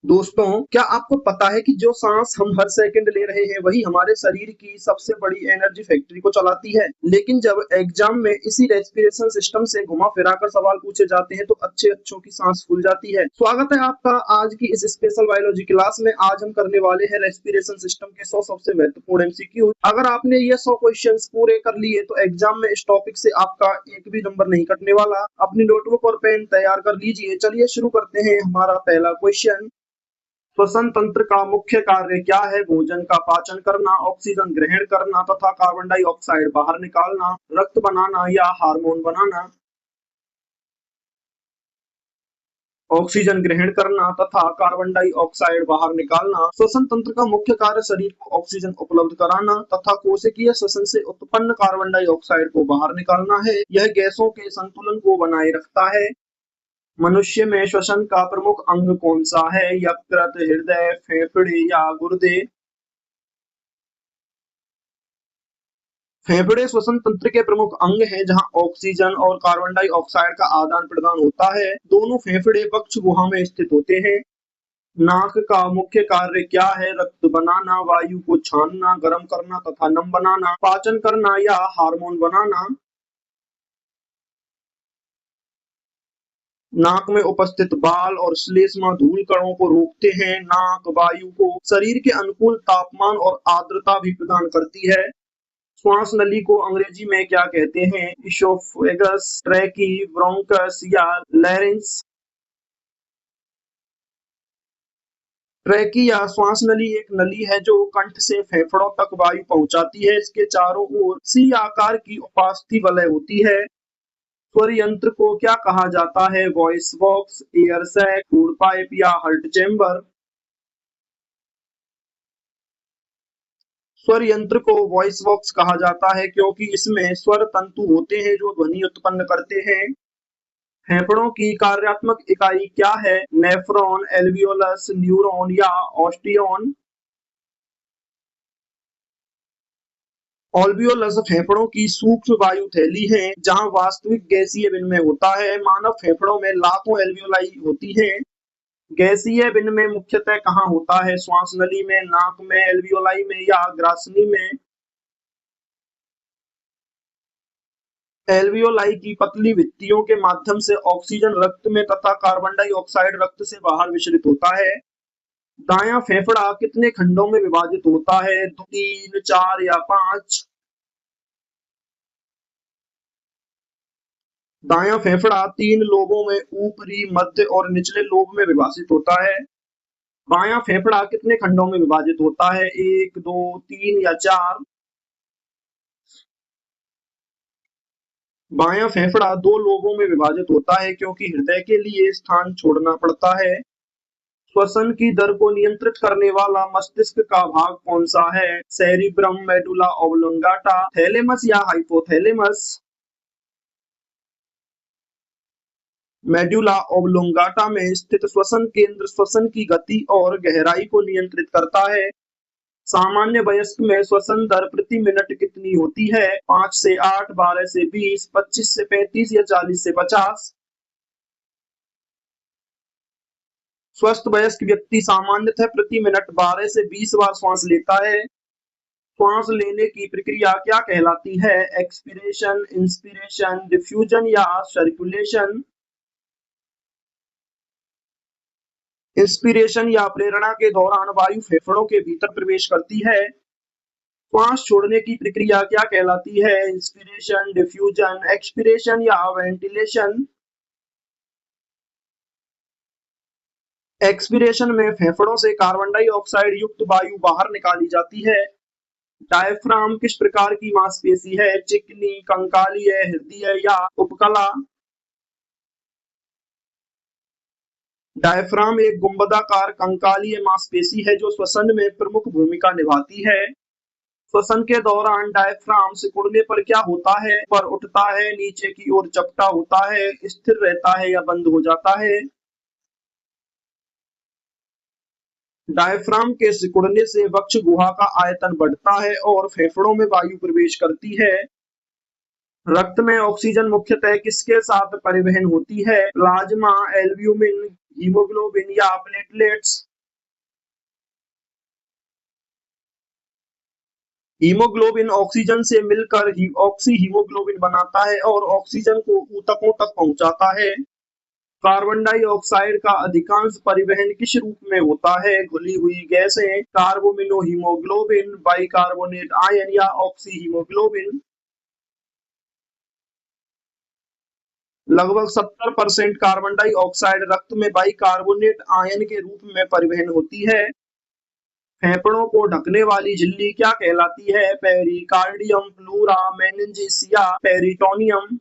दोस्तों, क्या आपको पता है कि जो सांस हम हर सेकंड ले रहे हैं वही हमारे शरीर की सबसे बड़ी एनर्जी फैक्ट्री को चलाती है। लेकिन जब एग्जाम में इसी रेस्पिरेशन सिस्टम से घुमा फिरा कर सवाल पूछे जाते हैं तो अच्छे अच्छों की सांस फूल जाती है। स्वागत है आपका आज की इस स्पेशल बायोलॉजी क्लास में। आज हम करने वाले हैं रेस्पिरेशन सिस्टम के 100 सबसे महत्वपूर्ण एमसीक्यू। अगर आपने ये 100 क्वेश्चंस पूरे कर लिए तो एग्जाम में इस टॉपिक से आपका एक भी नंबर नहीं कटने वाला। अपनी नोटबुक और पेन तैयार कर लीजिए। चलिए शुरू करते हैं। हमारा पहला क्वेश्चन, श्वसन तंत्र का मुख्य कार्य क्या है? भोजन का पाचन करना, ऑक्सीजन ग्रहण करना तथा कार्बन डाइऑक्साइड बाहर निकालना, रक्त बनाना या हार्मोन बनाना। ऑक्सीजन ग्रहण करना तथा कार्बन डाइऑक्साइड बाहर निकालना। श्वसन तंत्र का मुख्य कार्य शरीर को ऑक्सीजन उपलब्ध कराना तथा कोशिकीय श्वसन से उत्पन्न कार्बन डाइऑक्साइड को बाहर निकालना है। यह गैसों के संतुलन को बनाए रखता है। मनुष्य में श्वसन का प्रमुख अंग कौन सा है? यकृत, हृदय, फेफड़े या गुर्दे? फेफड़े श्वसन तंत्र के प्रमुख अंग हैं जहां ऑक्सीजन और कार्बन डाइऑक्साइड का आदान प्रदान होता है। दोनों फेफड़े वक्ष गुहा में स्थित होते हैं। नाक का मुख्य कार्य क्या है? रक्त बनाना, वायु को छानना, गर्म करना तथा नम बनाना, पाचन करना या हार्मोन बनाना। नाक में उपस्थित बाल और श्लेष्मा धूल कणों को रोकते हैं। नाक वायु को शरीर के अनुकूल तापमान और आर्द्रता भी प्रदान करती है। श्वास नली को अंग्रेजी में क्या कहते हैं? इसोफेगस, ट्रैकी, ब्रोंकस या लैरिंक्स? ट्रैकी या श्वास नली एक नली है जो कंठ से फेफड़ों तक वायु पहुंचाती है। इसके चारों ओर सी आकार की उपास्थि वलय होती है। स्वर यंत्र को क्या कहा जाता है? Voice box, air sac, food pipe या हर्ट चेम्बर? स्वर यंत्र को वॉइस बॉक्स कहा जाता है क्योंकि इसमें स्वर तंतु होते हैं जो ध्वनि उत्पन्न करते हैं। फेफड़ों की कार्यात्मक इकाई क्या है? नेफ्रॉन, एल्वियोलस, न्यूरॉन या ऑस्टियोन? ऑल्वियोलस फेफड़ों की सूक्ष्म वायु थैली है जहां वास्तविक गैसीय विनिमय होता है। मानव फेफड़ों में लाखों एल्वियोलाई होती हैं। गैसीय विनिमय मुख्यतः कहाँ होता है? श्वास नली में, नाक में, एल्वियोलाई में या ग्रासनी में? एल्वियोलाई की पतली भित्तियों के माध्यम से ऑक्सीजन रक्त में तथा कार्बन डाइऑक्साइड रक्त से बाहर विसरित होता है। दायां फेफड़ा कितने खंडों में विभाजित होता है? 3, 4 या 5? दायां फेफड़ा 3 लोबों में ऊपरी, मध्य और निचले लोब में विभाजित होता है। बायां फेफड़ा कितने खंडों में विभाजित होता है? 1, 2, 3 या 4? बायां फेफड़ा 2 लोबों में विभाजित होता है क्योंकि हृदय के लिए स्थान छोड़ना पड़ता है। श्वसन की दर को नियंत्रित करने वाला मस्तिष्क का भाग कौन सा है? सेरिब्रम, मेडुला ऑब्लोंगाटा, थैलेमस या हाइपोथैलेमस? मेडुला ऑब्लोंगाटा में स्थित श्वसन केंद्र श्वसन की गति और गहराई को नियंत्रित करता है। सामान्य वयस्क में श्वसन दर प्रति मिनट कितनी होती है? 5 से 8, 12 से 20, 25 से 35 या 40 से 50? स्वस्थ वयस्क व्यक्ति सामान्यतः प्रति मिनट 12 से 20 बार श्वास लेता है। श्वास लेने की प्रक्रिया क्या कहलाती है? एक्सपीरेशन, इंस्पिरेशन, डिफ्यूजन या सर्कुलेशन? इंस्पिरेशन या प्रेरणा के दौरान वायु फेफड़ों के भीतर प्रवेश करती है। श्वास छोड़ने की प्रक्रिया क्या कहलाती है? इंस्पिरेशन, डिफ्यूजन, एक्सपीरेशन या वेंटिलेशन? एक्सपीरेशन में फेफड़ों से कार्बन डाइऑक्साइड युक्त वायु बाहर निकाली जाती है। डायफ्राम किस प्रकार की मांसपेशी है? चिकनी, कंकालीय, हृदय या उपकला? डायफ्राम एक गुंबदाकार कंकालीय मांसपेशी है जो श्वसन में प्रमुख भूमिका निभाती है। श्वसन के दौरान डायफ्राम सिकुड़ने पर क्या होता है? ऊपर उठता है, नीचे की ओर चपटा होता है, स्थिर रहता है या बंद हो जाता है? डायफ्राम के सिकुड़ने से वक्ष गुहा का आयतन बढ़ता है और फेफड़ों में वायु प्रवेश करती है। रक्त में ऑक्सीजन मुख्यतः किसके साथ परिवहन होती है? प्लाज्मा, एल्ब्यूमिन, हीमोग्लोबिन या प्लेटलेट्स? हीमोग्लोबिन ऑक्सीजन से मिलकर ऑक्सी हीमोग्लोबिन बनाता है और ऑक्सीजन को ऊतकों तक पहुंचाता है। कार्बन डाइऑक्साइड का अधिकांश परिवहन किस रूप में होता है? घुली हुई गैसें, कार्बोमिनोहीमोग्लोबिन, बाइकार्बोनेट आयन या ऑक्सी हीमोग्लोबिन। लगभग 70% कार्बन डाइऑक्साइड रक्त में बाइकार्बोनेट आयन के रूप में परिवहन होती है। फेफड़ों को ढकने वाली झिल्ली क्या कहलाती है? पेरिकार्डियम, प्लूरा, मेनिंजिस या पेरिटोनियम।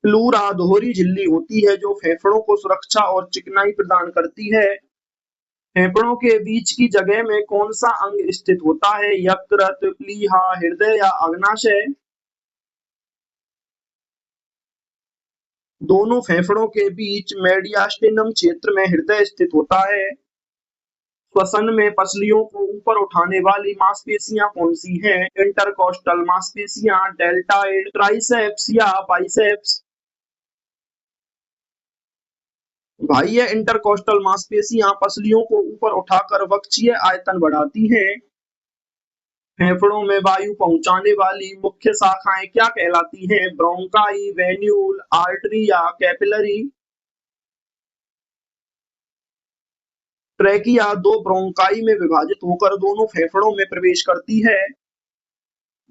प्लूरा दोहरी झिल्ली होती है जो फेफड़ों को सुरक्षा और चिकनाई प्रदान करती है। फेफड़ों के बीच की जगह में कौन सा अंग स्थित होता है? यकृत, प्लीहा, हृदय या अग्नाशय। दोनों फेफड़ों के बीच मेडियास्टिनम क्षेत्र में हृदय स्थित होता है। श्वसन में पसलियों को ऊपर उठाने वाली मांसपेशियां कौन सी हैं? इंटरकॉस्टल मांसपेशियां, डेल्टॉइड, ट्राइसेप्स या बाइसेप्स। भाई ये इंटरकॉस्टल मांसपेशियां पसलियों को ऊपर उठाकर वक्षीय आयतन बढ़ाती हैं। फेफड़ों में वायु पहुंचाने वाली मुख्य शाखाएं क्या कहलाती हैं? ब्रोंकाई, वेन्यूल, आर्टरी या कैपिलरी। ट्रैकिया दो ब्रोंकाई में विभाजित होकर दोनों फेफड़ों में प्रवेश करती है।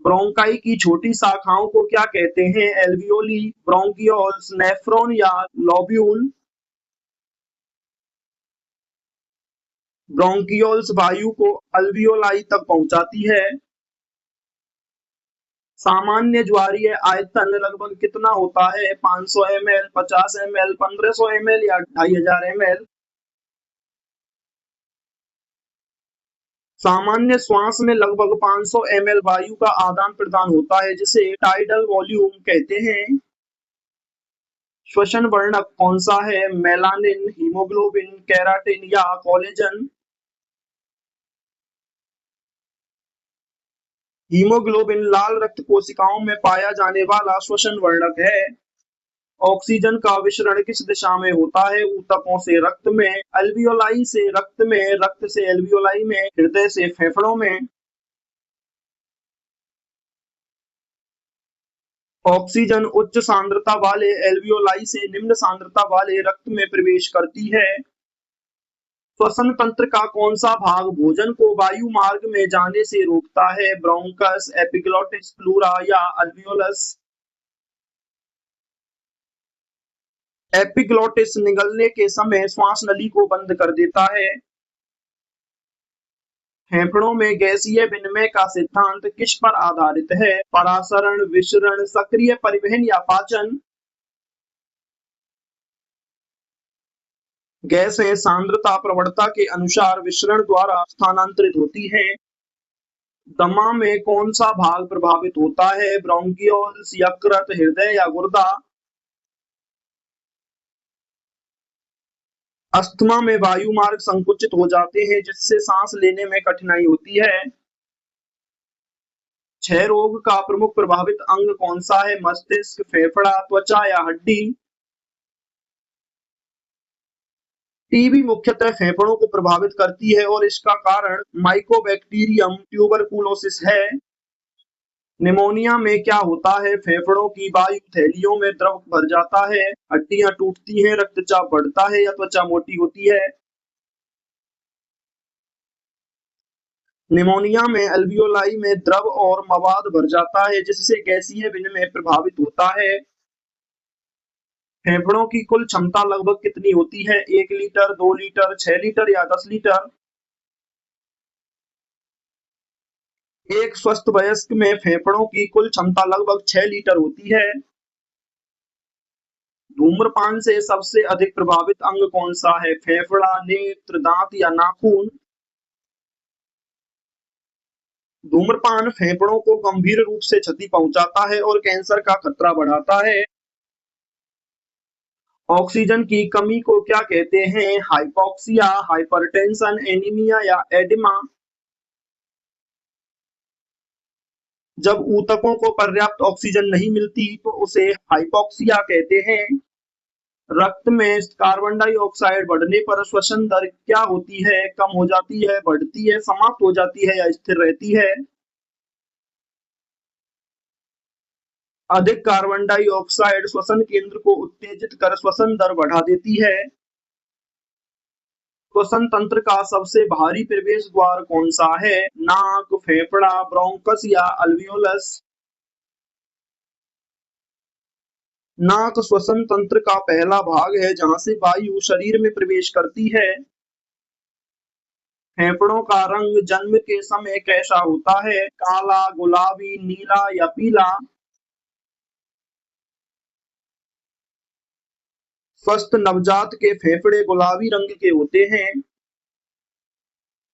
ब्रोंकाई की छोटी शाखाओं को क्या कहते हैं? एल्वियोली, ब्रोंकियोल्स, नेफ्रॉन या लोब्यूल। ब्रोंकियोल्स वायु को अल्वियोलाई तक पहुंचाती है। सामान्य ज्वारीय आयतन लगभग कितना होता है? 500 ml, 50 ml, 1500 ml या 2500 ml। सामान्य श्वास में लगभग 500 ml वायु का आदान प्रदान होता है जिसे टाइडल वॉल्यूम कहते हैं। श्वसन वर्णक कौन सा है? मेलानिन, हीमोग्लोबिन, केराटिन या कोलेजन। हीमोग्लोबिन लाल रक्त कोशिकाओं में पाया जाने वाला श्वसन वर्णक है। ऑक्सीजन का विसरण किस दिशा में होता है? ऊतकों से रक्त में, अल्वियोलाई से रक्त में, रक्त से अल्वियोलाई में, हृदय से फेफड़ों में। ऑक्सीजन उच्च सांद्रता वाले एल्वियोलाई से निम्न सांद्रता वाले रक्त में प्रवेश करती है। श्वसन तंत्र का कौन सा भाग भोजन को वायु मार्ग में जाने से रोकता है? ब्रोंकस, एपिग्लोटिस, प्लूरा या अल्वियोलस। एपिग्लोटिस निगलने के समय श्वास नली को बंद कर देता है। फेफड़ों में गैसीय विनिमय का सिद्धांत किस पर आधारित है? परासरण, विसरण, सक्रिय परिवहन या पाचन। गैसें सांद्रता प्रवणता के अनुसार विसरण द्वारा स्थानांतरित होती हैं। दमा में कौन सा भाग प्रभावित होता है? ब्रोंकियोल्स, यकृत, हृदय या गुर्दा। अस्थमा में वायु मार्ग संकुचित हो जाते हैं जिससे सांस लेने में कठिनाई होती है। क्षय रोग का प्रमुख प्रभावित अंग कौन सा है? मस्तिष्क, फेफड़ा, त्वचा या हड्डी। टीबी मुख्यतः फेफड़ों को प्रभावित करती है और इसका कारण माइकोबैक्टीरियम ट्यूबरकुलोसिस है। निमोनिया में क्या होता है? फेफड़ों की वायु थैलियों में द्रव भर जाता है, हड्डियां टूटती हैं, रक्तचाप बढ़ता है या त्वचा मोटी होती है। निमोनिया में अल्वियोलाई में द्रव और मवाद भर जाता है जिससे गैसीय विनिमय प्रभावित होता है। फेफड़ों की कुल क्षमता लगभग कितनी होती है? 1 लीटर, 2 लीटर, 6 लीटर या 10 लीटर। एक स्वस्थ वयस्क में फेफड़ों की कुल क्षमता लगभग 6 लीटर होती है। धूम्रपान से सबसे अधिक प्रभावित अंग कौन सा है? फेफड़ा, नेत्र, दांत या नाखून। धूम्रपान फेफड़ों को गंभीर रूप से क्षति पहुंचाता है और कैंसर का खतरा बढ़ाता है। ऑक्सीजन की कमी को क्या कहते हैं? हाइपोक्सिया, हाइपरटेंशन, एनीमिया या एडिमा। जब ऊतकों को पर्याप्त ऑक्सीजन नहीं मिलती तो उसे हाइपोक्सिया कहते हैं। रक्त में कार्बन डाइऑक्साइड बढ़ने पर श्वसन दर क्या होती है? कम हो जाती है, बढ़ती है, समाप्त हो जाती है या स्थिर रहती है? अधिक कार्बन डाइऑक्साइड श्वसन केंद्र को उत्तेजित कर श्वसन दर बढ़ा देती है। श्वसन तंत्र का सबसे भारी प्रवेश द्वार कौन सा है? नाक, फेफड़ा, ब्रोंकस या अल्वियोलस? नाक श्वसन तंत्र का पहला भाग है जहां से वायु शरीर में प्रवेश करती है। फेफड़ों का रंग जन्म के समय कैसा होता है? काला, गुलाबी, नीला या पीला? स्वस्थ नवजात के फेफड़े गुलाबी रंग के होते हैं।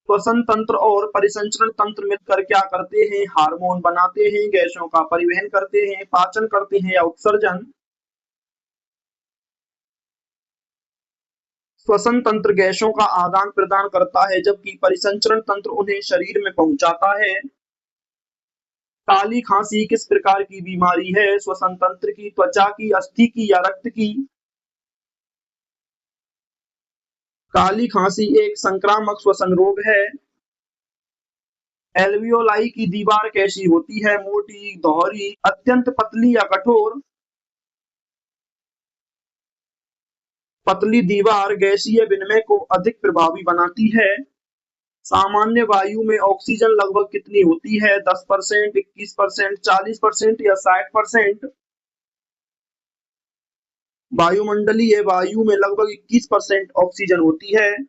श्वसन तंत्र और परिसंचरण तंत्र मिलकर क्या करते हैं? हार्मोन बनाते हैं, गैसों का परिवहन करते हैं, पाचन करते हैं या उत्सर्जन? श्वसन तंत्र गैसों का आदान प्रदान करता है जबकि परिसंचरण तंत्र उन्हें शरीर में पहुंचाता है। काली खांसी किस प्रकार की बीमारी है? श्वसन तंत्र की, त्वचा की, अस्थि की या रक्त की? काली खांसी एक संक्रामक श्वसन रोग है। एल्वियोलाई की दीवार कैसी होती है? मोटी, दोहरी, अत्यंत पतली या कठोर? पतली दीवार गैसीय विनिमय को अधिक प्रभावी बनाती है। सामान्य वायु में ऑक्सीजन लगभग कितनी होती है? 10%, 21%, 40% या 60%? वायुमंडलीय वायु में लगभग 21% ऑक्सीजन होती है।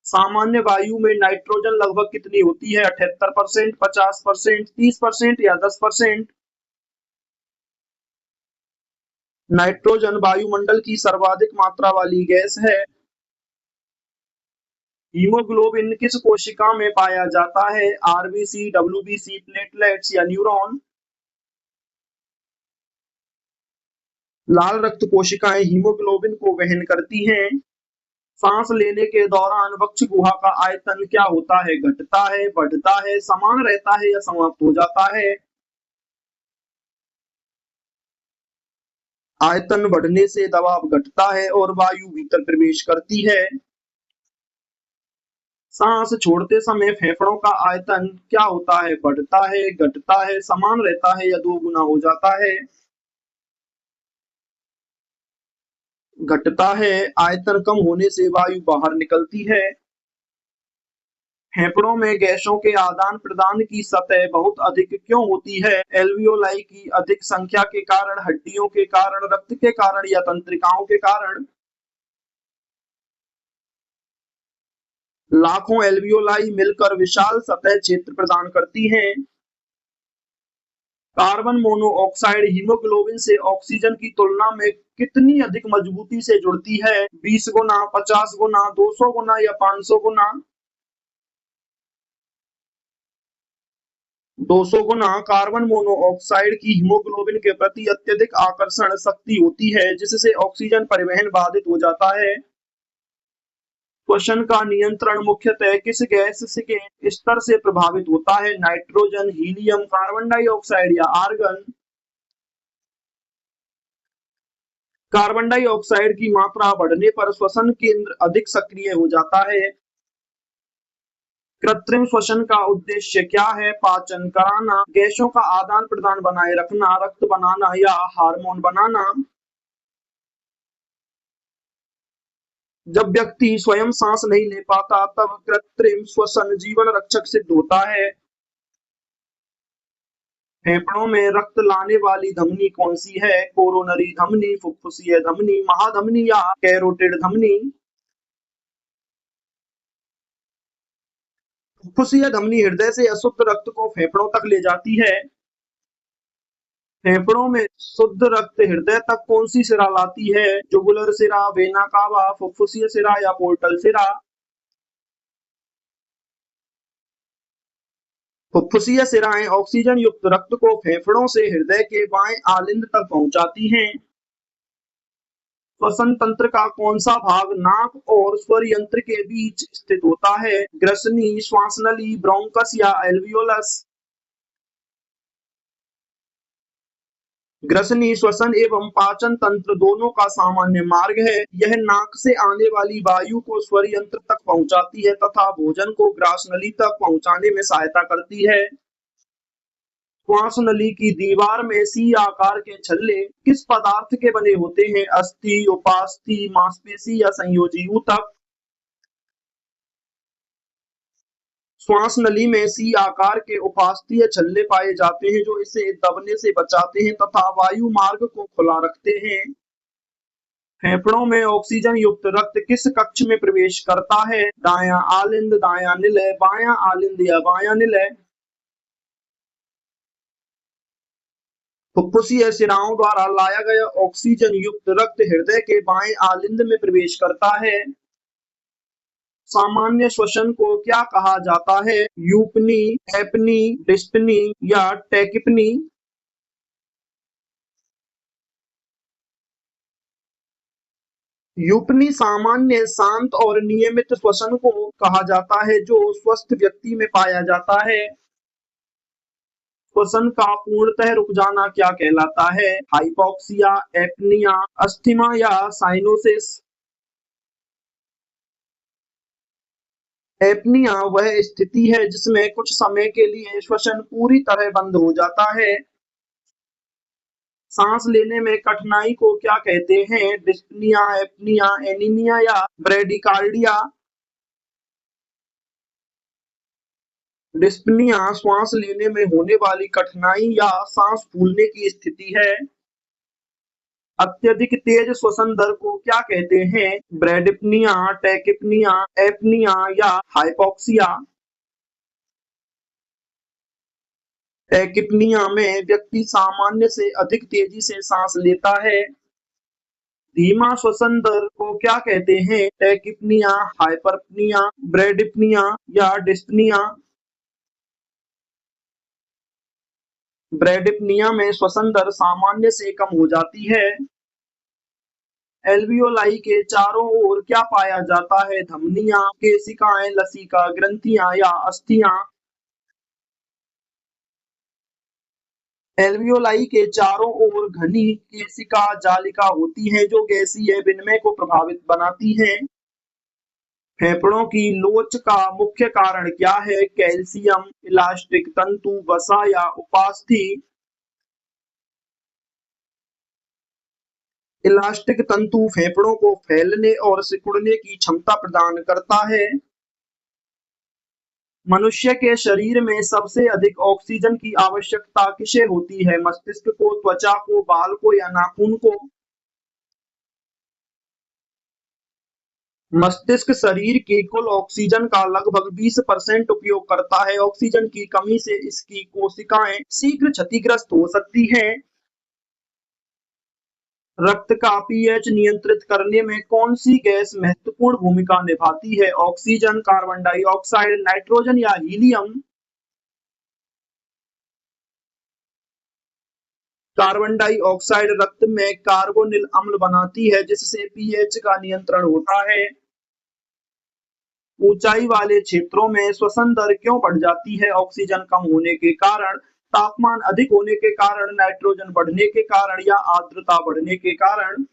सामान्य वायु में नाइट्रोजन लगभग कितनी होती है? 78%, 50%, 30% या 10%? नाइट्रोजन वायुमंडल की सर्वाधिक मात्रा वाली गैस है। हीमोग्लोबिन किस कोशिका में पाया जाता है? आरबीसी, डब्ल्यूबीसी, प्लेटलेट्स या न्यूरॉन? लाल रक्त कोशिकाएं हीमोग्लोबिन को वहन करती हैं। सांस लेने के दौरान वक्ष गुहा का आयतन क्या होता है? घटता है, बढ़ता है, समान रहता है या समाप्त हो जाता है? आयतन बढ़ने से दबाव घटता है और वायु भीतर प्रवेश करती है। सांस छोड़ते समय फेफड़ों का आयतन क्या होता है? बढ़ता है, घटता है, समान रहता है या दो गुना हो जाता है? घटता है। आयतन कम होने से वायु बाहर निकलती है। फेफड़ों में गैसों के आदान प्रदान की सतह बहुत अधिक क्यों होती है? एल्वियोलाई की अधिक संख्या के कारण, हड्डियों के कारण, रक्त के कारण या तंत्रिकाओं के कारण? लाखों एल्वियोलाई मिलकर विशाल सतह क्षेत्र प्रदान करती हैं। कार्बन मोनोऑक्साइड हीमोग्लोबिन से ऑक्सीजन की तुलना में कितनी अधिक मजबूती से जुड़ती है? 20 गुना, 50 गुना, 200 गुना या 500 गुना? 200 गुना। कार्बन मोनोऑक्साइड की हीमोग्लोबिन के प्रति अत्यधिक आकर्षण शक्ति होती है जिससे ऑक्सीजन परिवहन बाधित हो जाता है। श्वसन का नियंत्रण मुख्यतः किस गैस के स्तर से प्रभावित होता है? नाइट्रोजन, हीलियम, कार्बन डाइऑक्साइड या आर्गन? कार्बन डाइऑक्साइड की मात्रा बढ़ने पर श्वसन केंद्र अधिक सक्रिय हो जाता है। कृत्रिम श्वसन का उद्देश्य क्या है? पाचन कराना, गैसों का आदान प्रदान बनाए रखना, रक्त बनाना या हार्मोन बनाना? जब व्यक्ति स्वयं सांस नहीं ले पाता तब कृत्रिम श्वसन जीवन रक्षक सिद्ध होता है। फेफड़ों में रक्त लाने वाली धमनी कौन सी है? कोरोनरी धमनी, फुफ्फुसीय धमनी, महाधमनी या कैरोटिड धमनी? फुफ्फुसीय धमनी हृदय से अशुद्ध रक्त को फेफड़ों तक ले जाती है। फेफड़ों में शुद्ध रक्त हृदय तक कौन सी सिरा लाती है? जुगुलर सिरा, वेना कावा, फुफ्फुसीय सिरा या पोर्टल सिरा? फुफ्फुसीय सिराएं ऑक्सीजन युक्त रक्त को फेफड़ों से हृदय के बाएं आलिंद तक पहुंचाती हैं। श्वसन तंत्र का कौन सा भाग नाक और स्वर यंत्र के बीच स्थित होता है? ग्रसनी, श्वासनली, ब्रोंकस या एल्वियोलस? ग्रसनी श्वसन एवं पाचन तंत्र दोनों का सामान्य मार्ग है। यह नाक से आने वाली वायु को स्वर यंत्र तक पहुंचाती है तथा भोजन को ग्रास नली तक पहुंचाने में सहायता करती है। श्वास नली की दीवार में सी आकार के छल्ले किस पदार्थ के बने होते हैं? अस्थि, उपास्थि, मांसपेशी या संयोजी ऊतक? श्वास नली में सी आकार के उपास्थीय छल्ले पाए जाते हैं जो इसे दबने से बचाते हैं तथा वायु मार्ग को खुला रखते हैं। फेफड़ों में ऑक्सीजन युक्त रक्त किस कक्ष में प्रवेश करता है? दायां आलिंद, दायां निलय, बायां आलिंद या बायां निलय? फुफ्फुसीय शिराओं द्वारा लाया गया ऑक्सीजन युक्त रक्त हृदय के बाएं आलिंद में प्रवेश करता है। सामान्य श्वसन को क्या कहा जाता है? यूपनी, एपनी, डिस्पनी या टैकिपनी? यूपनी सामान्य, शांत और नियमित श्वसन को कहा जाता है जो स्वस्थ व्यक्ति में पाया जाता है। श्वसन का पूर्णतः रुक जाना क्या कहलाता है? हाइपोक्सिया, एपनिया, अस्थमा या साइनोसिस? एपनिया वह स्थिति है जिसमें कुछ समय के लिए श्वसन पूरी तरह बंद हो जाता है। सांस लेने में कठिनाई को क्या कहते हैं? डिस्पनिया, एपनिया, एनीमिया या ब्रेडिकार्डिया? डिस्पनिया श्वास लेने में होने वाली कठिनाई या सांस फूलने की स्थिति है। अत्यधिक तेज श्वसन दर को क्या कहते हैं? ब्रेडिपनिया, टैकिपनिया, एपनिया या हाइपोक्सिया? टैकिपनिया में व्यक्ति सामान्य से अधिक तेजी से सांस लेता है। धीमा श्वसन दर को क्या कहते हैं? टैकिपनिया, हाइपरपनिया, ब्रेडिपनिया या डिस्पनिया? ब्रेडिपनिया में श्वसन दर सामान्य से कम हो जाती है। एल्वियोलाई के चारों ओर क्या पाया जाता है? धमनियां, केशिकाएं, लसिका ग्रंथियां या अस्थियां? एल्वियोलाई के चारों ओर घनी केशिका जालिका होती है जो गैसीय विनिमय को प्रभावित बनाती है। फेफड़ों की लोच का मुख्य कारण क्या है? कैल्शियम, इलास्टिक तंतु, वसा या उपास्थि? इलास्टिक तंतु फेफड़ों को फैलने और सिकुड़ने की क्षमता प्रदान करता है। मनुष्य के शरीर में सबसे अधिक ऑक्सीजन की आवश्यकता किसे होती है? मस्तिष्क को, त्वचा को, बाल को या नाखून को? मस्तिष्क शरीर की कुल ऑक्सीजन का लगभग 20% उपयोग करता है। ऑक्सीजन की कमी से इसकी कोशिकाएं शीघ्र क्षतिग्रस्त हो सकती हैं। रक्त का पीएच नियंत्रित करने में कौन सी गैस महत्वपूर्ण भूमिका निभाती है? ऑक्सीजन, कार्बन डाइऑक्साइड, नाइट्रोजन या हीलियम? कार्बन डाइऑक्साइड रक्त में कार्बोनिल अम्ल बनाती है जिससे पीएच का नियंत्रण होता है। ऊंचाई वाले क्षेत्रों में श्वसन दर क्यों बढ़ जाती है? ऑक्सीजन कम होने के कारण, तापमान अधिक होने के कारण, नाइट्रोजन बढ़ने के कारण या आर्द्रता बढ़ने के कारण?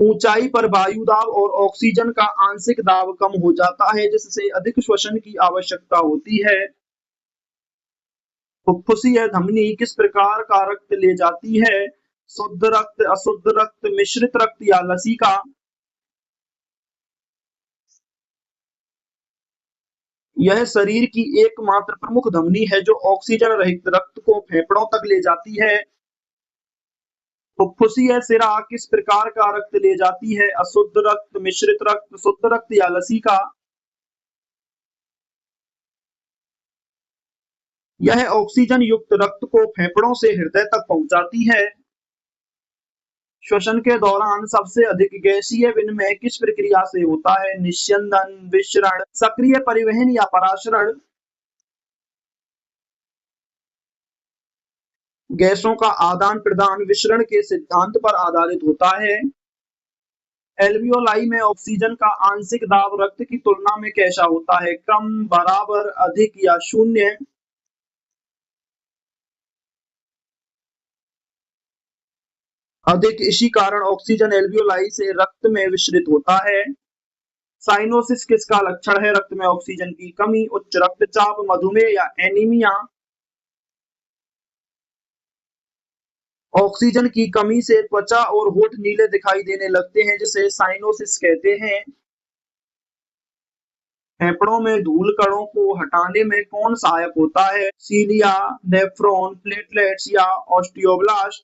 ऊंचाई पर वायु दाब और ऑक्सीजन का आंशिक दाब कम हो जाता है जिससे अधिक श्वसन की आवश्यकता होती है। फुफ्फुसीय धमनी किस प्रकार का रक्त ले जाती है? शुद्ध रक्त, अशुद्ध रक्त, मिश्रित रक्त या लसिका? यह शरीर की एकमात्र प्रमुख धमनी है जो ऑक्सीजन रहित रक्त को फेफड़ों तक ले जाती है। फुफ्फुसीय सिरा किस प्रकार का रक्त ले जाती है? अशुद्ध रक्त, मिश्रित रक्त, शुद्ध रक्त या लसिका? यह ऑक्सीजन युक्त रक्त को फेफड़ों से हृदय तक पहुंचाती है। श्वसन के दौरान सबसे अधिक गैसीय विनिमय किस प्रक्रिया से होता है? निस्यंदन, विसरण, सक्रिय परिवहन या पराशरण? गैसों का आदान प्रदान विसरण के सिद्धांत पर आधारित होता है। एल्वियोलाई में ऑक्सीजन का आंशिक दाब रक्त की तुलना में कैसा होता है? कम, बराबर, अधिक या शून्य? अधिक, इसी कारण ऑक्सीजन एल्वियोलाई से रक्त में विसरित होता है। साइनोसिस किसका लक्षण है? रक्त में ऑक्सीजन की कमी, उच्च रक्तचाप, मधुमेह या एनीमिया। ऑक्सीजन की कमी से त्वचा और होंठ नीले दिखाई देने लगते हैं, जिसे साइनोसिस कहते हैं। फेफड़ों में धूल कणों को हटाने में कौन सहायक होता है? सीलिया, नेफ्रॉन, प्लेटलेट्स या ऑस्टियोब्लास्ट।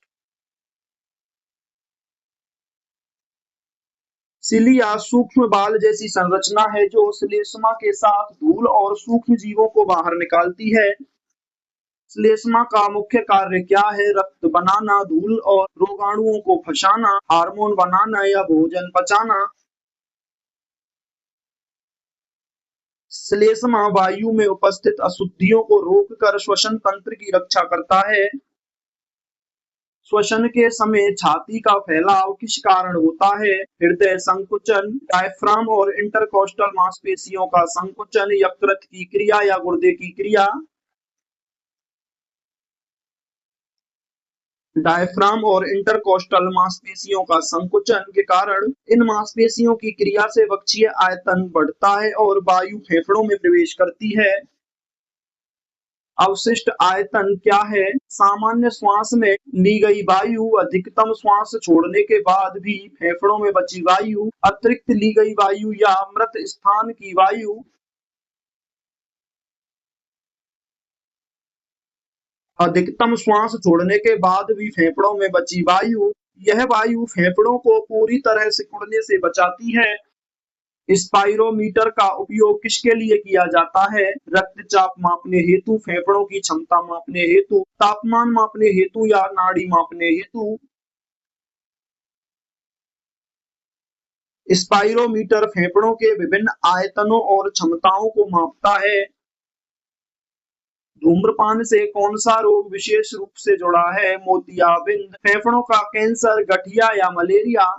सिलिया सूक्ष्म बाल जैसी संरचना है जो श्लेष्मा के साथ धूल और सूक्ष्म जीवों को बाहर निकालती है। श्लेष्मा का मुख्य कार्य क्या है? रक्त बनाना, धूल और रोगाणुओं को फंसाना, हार्मोन बनाना या भोजन पचाना। श्लेष्मा वायु में उपस्थित अशुद्धियों को रोककर श्वसन तंत्र की रक्षा करता है। श्वसन के समय छाती का फैलाव किस कारण होता है? हृदय संकुचन, डायफ्राम और इंटरकोस्टल मांसपेशियों का संकुचन, यकृत की क्रिया या गुर्दे की क्रिया। डायफ्राम और इंटरकोस्टल मांसपेशियों का संकुचन के कारण इन मांसपेशियों की क्रिया से वक्षीय आयतन बढ़ता है और वायु फेफड़ों में प्रवेश करती है। अवशिष्ट आयतन क्या है? सामान्य श्वास में ली गई वायु, अधिकतम श्वास छोड़ने के बाद भी फेफड़ों में बची वायु, अतिरिक्त ली गई वायु या मृत स्थान की वायु। अधिकतम श्वास छोड़ने के बाद भी फेफड़ों में बची वायु, यह वायु फेफड़ों को पूरी तरह सिकुड़ने से बचाती है। स्पाइरोमीटर का उपयोग किसके लिए किया जाता है? रक्तचाप मापने हेतु, फेफड़ों की क्षमता मापने हेतु, तापमान मापने हेतु या नाड़ी मापने हेतु। स्पाइरोमीटर फेफड़ों के विभिन्न आयतनों और क्षमताओं को मापता है। धूम्रपान से कौन सा रोग विशेष रूप से जुड़ा है? मोतियाबिंद, फेफड़ों का कैंसर, गठिया या मलेरिया।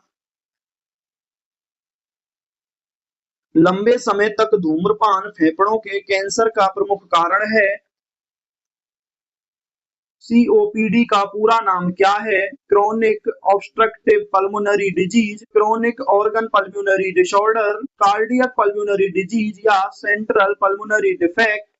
लंबे समय तक धूम्रपान फेफड़ों के कैंसर का प्रमुख कारण है। सीओपीडी का पूरा नाम क्या है? Chronic obstructive pulmonary disease, chronic organ pulmonary disorder, cardiac pulmonary disease या central pulmonary defect.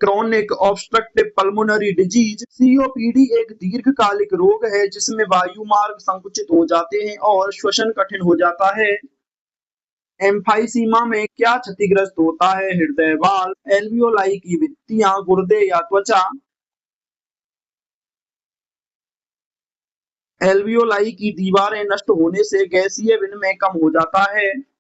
Chronic obstructive pulmonary disease COPD एक दीर्घकालिक रोग है जिसमें वायु मार्ग संकुचित हो जाते हैं और श्वसन कठिन हो जाता है। एम्फाइसीमा में क्या क्षतिग्रस्त होता है? हृदय वाल्व, एल्वियोलाई की भित्तियां, गुर्दे या त्वचा। एल्वियोलाई की दीवारें नष्ट होने से गैसीय विनिमय कम हो जाता है।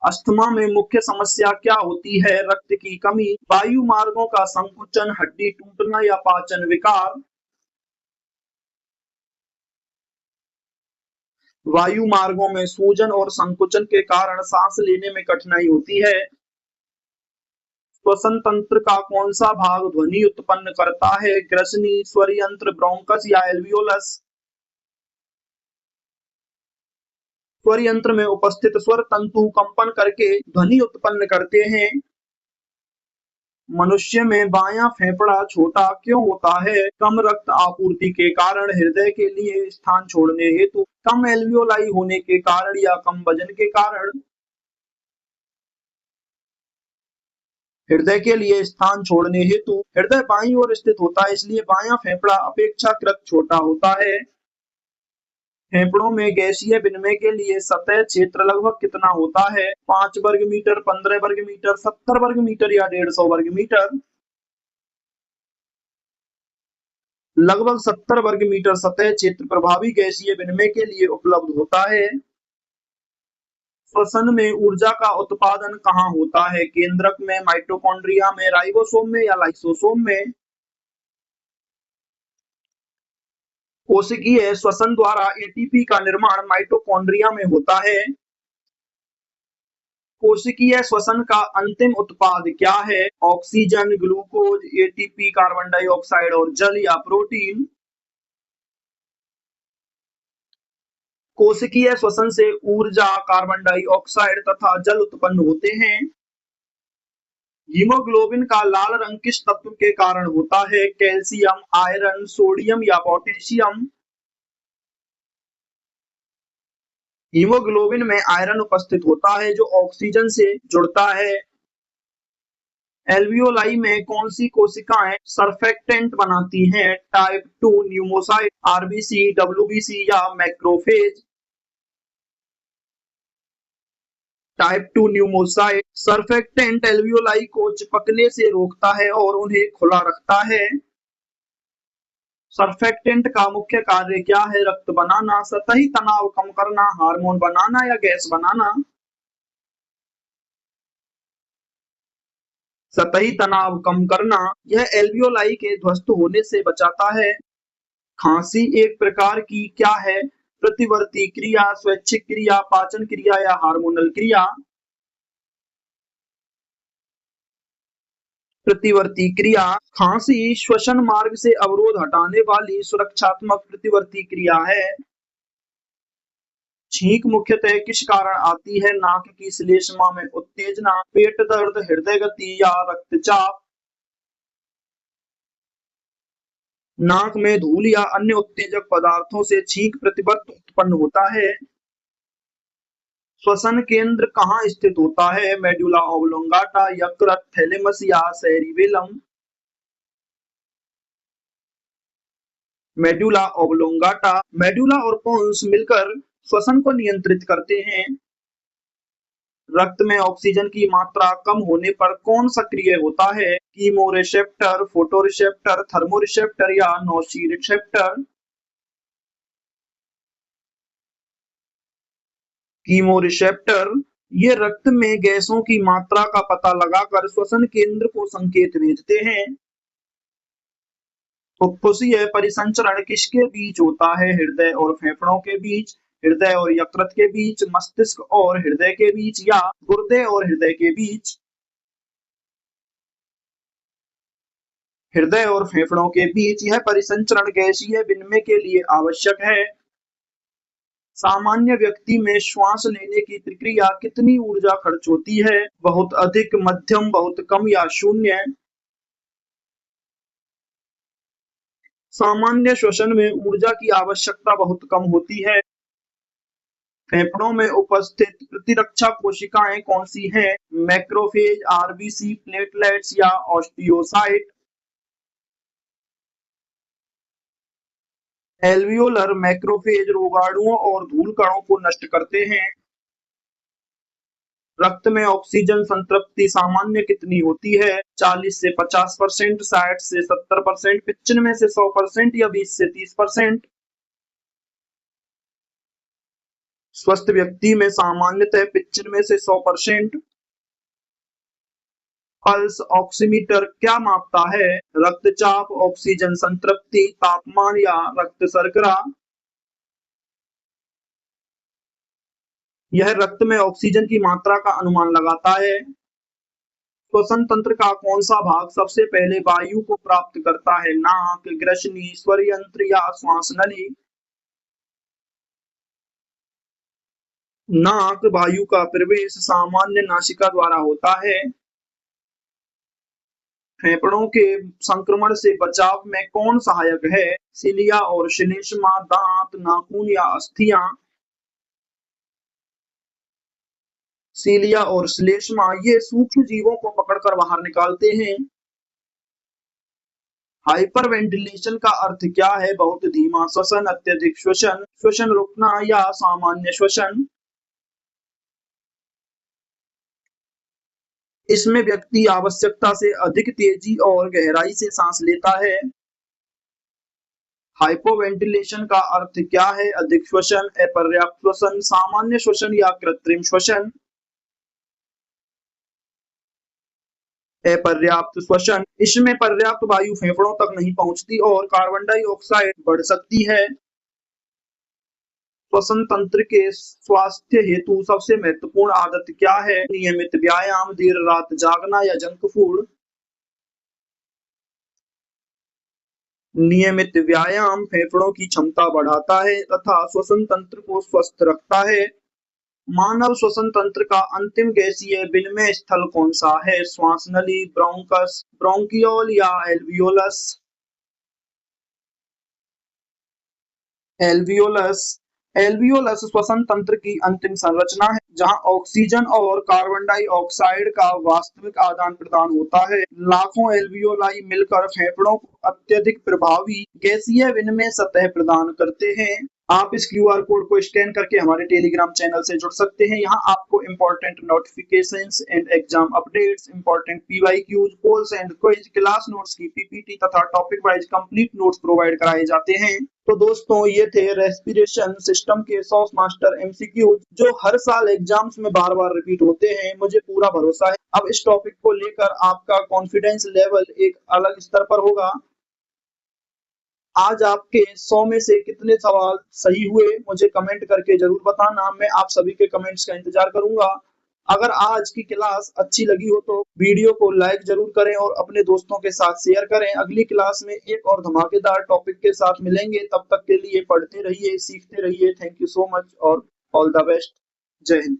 अस्थमा में मुख्य समस्या क्या होती है? रक्त की कमी, वायु मार्गों का संकुचन, हड्डी टूटना या पाचन विकार। वायु मार्गों में सूजन और संकुचन के कारण सांस लेने में कठिनाई होती है। श्वसन तंत्र का कौन सा भाग ध्वनि उत्पन्न करता है? ग्रसनी, स्वर यंत्र, ब्रोंकस या एल्वियोलस। स्वर यंत्र में उपस्थित स्वर तंतु कंपन करके ध्वनि उत्पन्न करते हैं। मनुष्य में बायां फेफड़ा छोटा क्यों होता है? कम रक्त आपूर्ति के कारण, हृदय के लिए स्थान छोड़ने हेतु, कम एल्वियोलाई होने के कारण या कम वजन के कारण। हृदय के लिए स्थान छोड़ने हेतु, हृदय बाईं ओर स्थित होता है इसलिए बायां फेफड़ा अपेक्षाकृत छोटा होता है। फेफड़ों में गैसीय विनिमय के लिए सतह क्षेत्र लगभग कितना होता है? 5 वर्ग मीटर, 15 वर्ग मीटर, 70 वर्ग मीटर या 150 वर्ग मीटर। लगभग 70 वर्ग मीटर सतह क्षेत्र प्रभावी गैसीय विनिमय के लिए उपलब्ध होता है। श्वसन में ऊर्जा का उत्पादन कहाँ होता है? केंद्रक में, माइटोकॉन्ड्रिया में, राइबोसोम में या लाइसोसोम में। कोशिकीय श्वसन द्वारा एटीपी का निर्माण माइटोकॉन्ड्रिया में होता है। कोशिकीय श्वसन का अंतिम उत्पाद क्या है? Oxygen, glucose, ATP, carbon dioxide और जल या प्रोटीन। कोशिकीय श्वसन से ऊर्जा, कार्बन डाइऑक्साइड तथा जल उत्पन्न होते हैं। हीमोग्लोबिन का लाल रंग किस तत्व के कारण होता है? कैल्शियम, आयरन, सोडियम या पोटेशियम? हीमोग्लोबिन में आयरन उपस्थित होता है जो ऑक्सीजन से जुड़ता है। एल्वियोलाई में कौन सी कोशिकाएं सरफेक्टेंट बनाती हैं? टाइप 2 न्यूमोसाइट, आरबीसी, डब्ल्यूबीसी या macrophage? Type 2 pneumocyte. Surfactant alveoli को चिपकने से रोकता है और उन्हें खुला रखता है। सरफेक्टेंट का मुख्य कार्य क्या है? रक्त बनाना, सतही तनाव कम करना, हार्मोन बनाना या गैस बनाना? सतही तनाव कम करना। यह एल्वियोलाई के ध्वस्त होने से बचाता है। खांसी एक प्रकार की क्या है? प्रतिवर्ती क्रिया, स्वैच्छिक क्रिया, पाचन क्रिया या हार्मोनल क्रिया? प्रतिवर्ती क्रिया। खांसी श्वसन मार्ग से अवरोध हटाने वाली सुरक्षात्मक प्रतिवर्ती क्रिया है। छींक मुख्यतः किस कारण आती है? नाक की श्लेष्मा में उत्तेजना, पेट दर्द, हृदय गति या रक्तचाप? नाक में धूल या अन्य उत्तेजक पदार्थों से छींक प्रतिवर्त उत्पन्न होता है। श्वसन केंद्र कहाँ स्थित होता है? मेडुला ऑब्लोंगाटा, यकृत, थैलेमस या सेरिबेलम? Medulla oblongata. मेडुला और पोन्स मिलकर श्वसन को नियंत्रित करते हैं। रक्त में ऑक्सीजन की मात्रा कम होने पर कौन सक्रिय होता है? कीमोरिसेप्टर, फोटोरिसेप्टर, थर्मोरिसेप्टर या नोसिरिसेप्टर? कीमोरिसेप्टर। ये रक्त में गैसों की मात्रा का पता लगाकर श्वसन केंद्र को संकेत भेजते हैं। फुफ्फुसीय परिसंचरण किसके बीच होता है? हृदय और फेफड़ों के बीच, हृदय और यकृत के बीच, मस्तिष्क और हृदय के बीच या गुर्दे और हृदय के बीच? हृदय और फेफड़ों के बीच। यह परिसंचरण गैसीय विनिमय के लिए आवश्यक है। सामान्य व्यक्ति में श्वास लेने की प्रक्रिया कितनी ऊर्जा खर्च होती है? बहुत अधिक, मध्यम, बहुत कम या शून्य? सामान्य श्वसन में ऊर्जा की आवश्यकता बहुत कम होती है। फेफड़ों में उपस्थित प्रतिरक्षा कोशिकाएं कौन सी हैं? मैक्रोफेज, आरबीसी, प्लेटलेट्स या ऑस्टियोसाइट? एल्वियोलर मैक्रोफेज रोगाणुओं और धूल कणों को नष्ट करते हैं। रक्त में ऑक्सीजन संतृप्ति सामान्य कितनी होती है? 40 से 50%, 60 से 70%, 95 से 100% या 20 से 30%? स्वस्थ व्यक्ति में सामान्यतः 95 से 100%। पल्स ऑक्सीमीटर क्या मापता है? रक्तचाप, ऑक्सीजन संतृप्ति, तापमान या रक्त शर्करा? यह रक्त में ऑक्सीजन की मात्रा का अनुमान लगाता है। श्वसन तंत्र का कौन सा भाग सबसे पहले वायु को प्राप्त करता है? नाक, ग्रसनी, स्वर यंत्र या श्वास नली? नाक वायु का प्रवेश सामान्य नासिका द्वारा होता है। फेफड़ों के संक्रमण से बचाव में कौन सहायक है? सिलिया और श्लेष्मा, दांत, नाखून या अस्थियां? सिलिया और श्लेष्मा ये सूक्ष्म जीवों को पकड़कर बाहर निकालते हैं। हाइपरवेंटिलेशन का अर्थ क्या है? बहुत धीमा श्वसन, अत्यधिक श्वसन, श्वसन रुकना या सामान्य श्वसन? इसमें व्यक्ति आवश्यकता से अधिक तेजी और गहराई से सांस लेता है। हाइपोवेंटिलेशन का अर्थ क्या है? अधिक श्वसन, अपर्याप्त श्वसन, सामान्य श्वसन या कृत्रिम श्वसन? अपर्याप्त श्वसन। इसमें पर्याप्त वायु फेफड़ों तक नहीं पहुंचती और कार्बन डाइऑक्साइड बढ़ सकती है। श्वसन तंत्र के स्वास्थ्य हेतु सबसे महत्वपूर्ण आदत क्या है? नियमित व्यायाम, देर रात जागना या जंक फूड? नियमित व्यायाम फेफड़ों की क्षमता बढ़ाता है तथा श्वसन तंत्र को स्वस्थ रखता है। मानव श्वसन तंत्र का अंतिम गैसीय विनिमय स्थल कौन सा है? श्वास नली, ब्रोंकस, ब्रोंकियोल या एल्वियोलस? एल्वियोलस। एल्वियोलस श्वसन तंत्र की अंतिम संरचना है जहां ऑक्सीजन और कार्बन डाइऑक्साइड का वास्तविक आदान प्रदान होता है। लाखों एल्वियोलाई मिलकर फेफड़ों को अत्यधिक प्रभावी गैसीय विनिमय सतह प्रदान करते हैं। आप इस क्यूआर कोड को स्कैन करके हमारे टेलीग्राम चैनल से जुड़ सकते हैं। यहाँ आपको important notifications and exam updates, important PYQs, polls and quiz, class notes की पीपीटी तथा topic wise complete notes provide कराए जाते हैं। तो दोस्तों, ये थे रेस्पिरेशन सिस्टम के 100 मास्टर एमसीक्यू जो हर साल एग्जाम्स में बार बार रिपीट होते हैं। मुझे पूरा भरोसा है अब इस टॉपिक को लेकर आपका कॉन्फिडेंस लेवल एक अलग स्तर पर होगा। आज आपके 100 में से कितने सवाल सही हुए मुझे कमेंट करके जरूर बताना। मैं आप सभी के कमेंट्स का इंतजार करूंगा। अगर आज की क्लास अच्छी लगी हो तो वीडियो को लाइक जरूर करें और अपने दोस्तों के साथ शेयर करें। अगली क्लास में एक और धमाकेदार टॉपिक के साथ मिलेंगे। तब तक के लिए पढ़ते रहिए, सीखते रहिए। थैंक यू सो मच और ऑल द बेस्ट। जय हिंद।